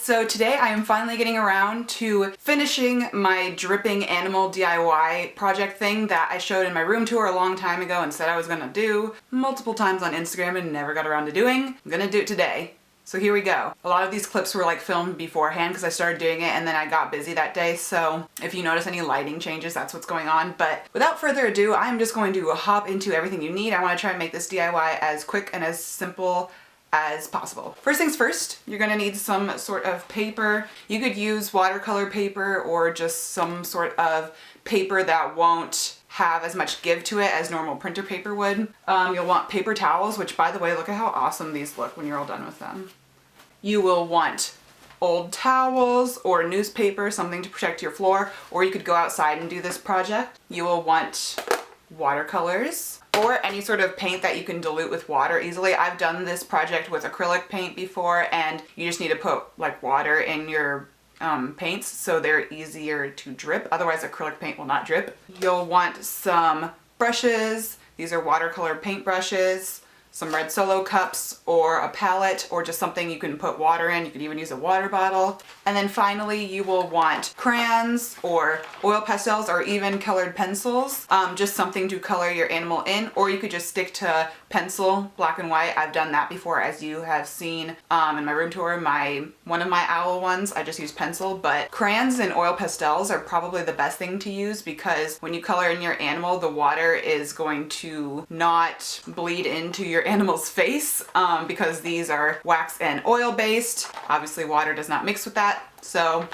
So today I am finally getting around to finishing my dripping animal DIY project thing that I showed in my room tour a long time ago and said I was gonna do multiple times on Instagram and never got around to doing. I'm gonna do it today. So here we go. A lot of these clips were like filmed beforehand because I started doing it and then I got busy that day, so if you notice any lighting changes, that's what's going on. But without further ado, I'm just going to hop into everything you need. I want to try and make this DIY as quick and as simple as possible. First things first, you're gonna need some sort of paper. You could use watercolor paper or just some sort of paper that won't have as much give to it as normal printer paper would. You'll want paper towels, which by the way, look at how awesome these look when you're all done with them. You will want old towels or newspaper, something to protect your floor, or you could go outside and do this project. You will want watercolors or any sort of paint that you can dilute with water easily. I've done this project with acrylic paint before, and you just need to put like water in your paints so they're easier to drip. Otherwise acrylic paint will not drip. You'll want some brushes. These are watercolor paint brushes, some red Solo cups or a palette or just something you can put water in. You could even use a water bottle. And then finally you will want crayons or oil pastels or even colored pencils, just something to color your animal in, or you could just stick to pencil, black and white. I've done that before, as you have seen in my room tour. One of my owl ones, I just use pencil, but crayons and oil pastels are probably the best thing to use because when you color in your animal, the water is going to not bleed into your animal's face because these are wax and oil based. Obviously water does not mix with that, so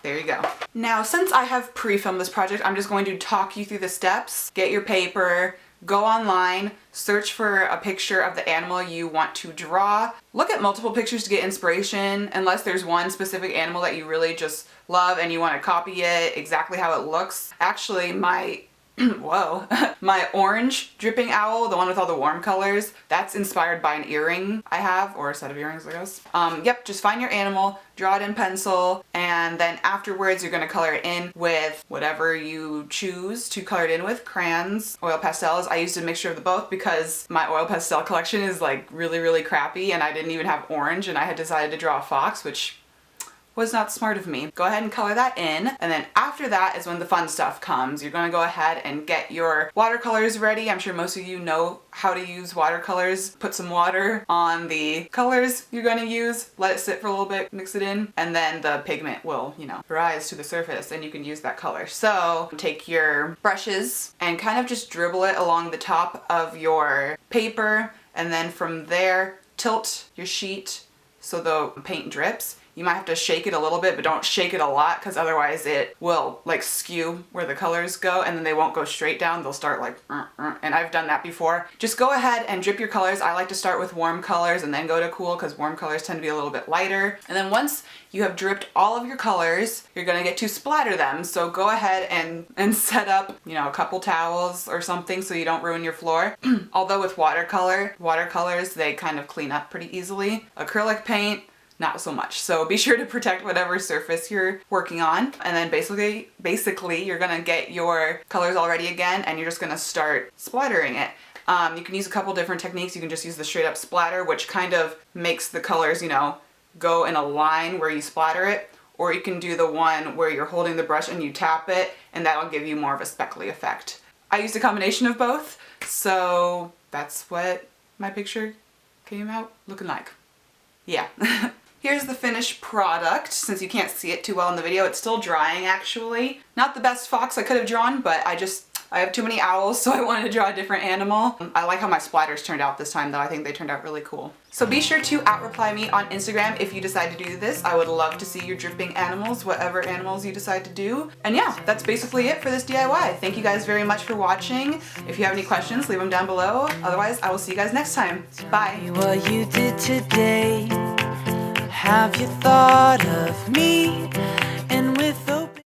there you go. Now, since I have pre-filmed this project, I'm just going to talk you through the steps. Get your paper, go online, search for a picture of the animal you want to draw. Look at multiple pictures to get inspiration, unless there's one specific animal that you really just love and you want to copy it exactly how it looks. Actually, my whoa, my orange dripping owl, the one with all the warm colors, that's inspired by an earring I have, or a set of earrings, I guess. Yep, just find your animal, draw it in pencil, and then afterwards you're gonna color it in with whatever you choose to color it in with, crayons, oil pastels. I used a mixture of the both because my oil pastel collection is like really crappy and I didn't even have orange, and I had decided to draw a fox, which was not smart of me. Go ahead and color that in, and then after that is when the fun stuff comes. You're gonna go ahead and get your watercolors ready. I'm sure most of you know how to use watercolors. Put some water on the colors you're gonna use, let it sit for a little bit, mix it in, and then the pigment will, you know, rise to the surface and you can use that color. So take your brushes and kind of just dribble it along the top of your paper, and then from there tilt your sheet so the paint drips. You might have to shake it a little bit, but don't shake it a lot because otherwise it will like skew where the colors go and then they won't go straight down. They'll start like, and I've done that before. Just go ahead and drip your colors. I like to start with warm colors and then go to cool because warm colors tend to be a little bit lighter. And then once you have dripped all of your colors, you're gonna get to splatter them. So go ahead and set up, you know, a couple towels or something so you don't ruin your floor. Although with watercolors, they kind of clean up pretty easily. Acrylic paint, not so much. So be sure to protect whatever surface you're working on. And then basically you're gonna get your colors all ready again and you're just gonna start splattering it. You can use a couple different techniques. You can just use the straight up splatter, which kind of makes the colors, you know, go in a line where you splatter it. Or you can do the one where you're holding the brush and you tap it, and that'll give you more of a speckly effect. I used a combination of both, so that's what my picture came out looking like. Yeah. Here's the finished product. Since you can't see it too well in the video, it's still drying actually. Not the best fox I could have drawn, but I have too many owls, so I wanted to draw a different animal. I like how my splatters turned out this time though. I think they turned out really cool. So be sure to @reply me on Instagram if you decide to do this. I would love to see your dripping animals, whatever animals you decide to do. And yeah, that's basically it for this DIY. Thank you guys very much for watching. If you have any questions, leave them down below. Otherwise, I will see you guys next time. Bye. What you did today. Have you thought of me? And with open...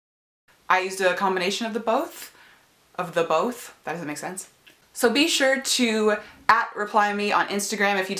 I used a combination of the both. That doesn't make sense. So be sure to @reply me on Instagram if you